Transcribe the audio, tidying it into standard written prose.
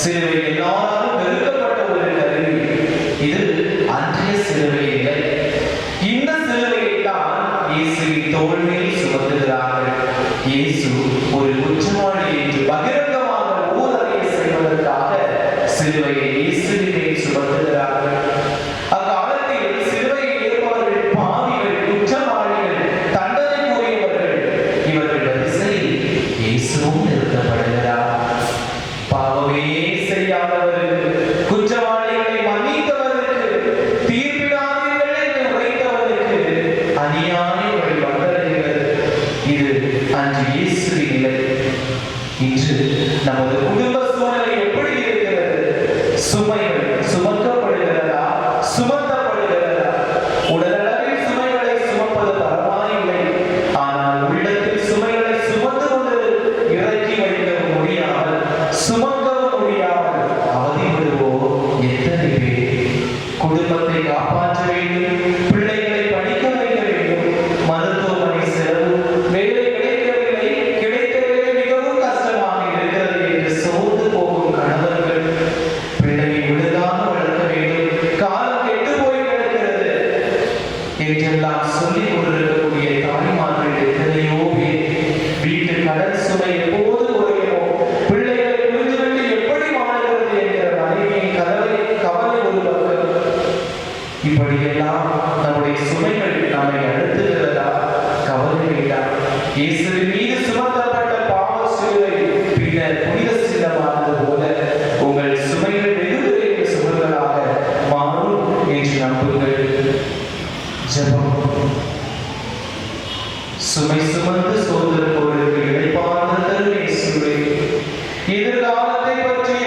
சிலுவை எல்லாராலும் வெறுக்கப்பட்ட ஒரு கருவி. இது அன்றைய சிலுவை இல்லை. இந்த சிலுவையை தான் இயேசுவின் தோள் மேல் சுமத்துகிறார்கள். இயேசு ஒரு குற்றவாளி என்று பகிரங்கமாக ஊரறிய செய்வதற்காக சிலுவையை இயேசுவின் மேல் சுமத்துகிறார்கள். அக்காலத்தில் சிலுவையை ஏற்பவர்கள் பாவிகள், குற்றவாளிகள், தண்டனைக்குரியவர்கள். இவர்கள் வரிசையில் இயேசுவும் நிறுத்தப்படுகிறார். பாவமே செய்யாதவருக்கு, குற்றவாளிகளை மன்னித்தவருக்கு, தீர்ப்பிடாதீர்கள் என்று உரைத்தவருக்கு அநியாய வழி வந்தடைகிறது. இது அன்று இயேசுவின் நிலை. இன்று நமது குடும்ப சூழ்நிலை எப்படி இருக்கிறது? சுமைகள் சுமக்கப்படுகிறதா, சுமத்தப்படுகிறதா? உடலளவில் சுமைகளை சுமப்பது பரவாயில்லை. ஆனால் உள்ளத்தில் சுமைகளை சுமந்து கொண்டு இறக்கி வைக்க முடியாமல், சுமக்கவும் முடியாமல் அவதிப்படுவோம் எத்தனை பேர்? குடும்பத்தை காப்பாற்ற வேண்டும், பிள்ளைகளை படிக்க வைக்க வேண்டும், மருத்துவமனை செலவு, வேலை கிடைக்கவில்லை, கிடைத்த வேலை மிகவும் கஷ்டமாக இருக்கிறது என்று சோர்ந்து போகும் கணவர்கள், பிள்ளையை ஒழுங்காக வளர்க்க வேண்டும், காலம் கெட்டு போய் கிடக்கிறது என்றெல்லாம் சொல்லிக் கொண்டிருக்கக்கூடிய தாய்மார்கள் எத்தனையோ பேர். வீட்டு கடன் சுமை எப்போது குறையுமோ, பிள்ளைகளை புரிந்துவிட்டு எப்படி வாழுகிறது என்ற மனைவியின் கவலை ஒரு பக்கம். இப்படியெல்லாம் நம்முடைய சுமைகள் நம்மை அழுத்துகிறதா? கவலை வேண்டாம். இயேசுவின் மீது சுமத்தப்பட்ட பாவ சிலுவை பின்னர் புனித சின்னமானது போல உங்கள் சுமைகள் வெகு விரைவில் சுமைகளாக மாறும் என்று நம்புங்கள். ஜெபம். சுமை சுமந்து சோதனை பொருளுக்கு இடைப்பான தரும் இயேசுவே, எதிர்காலத்தை பற்றிய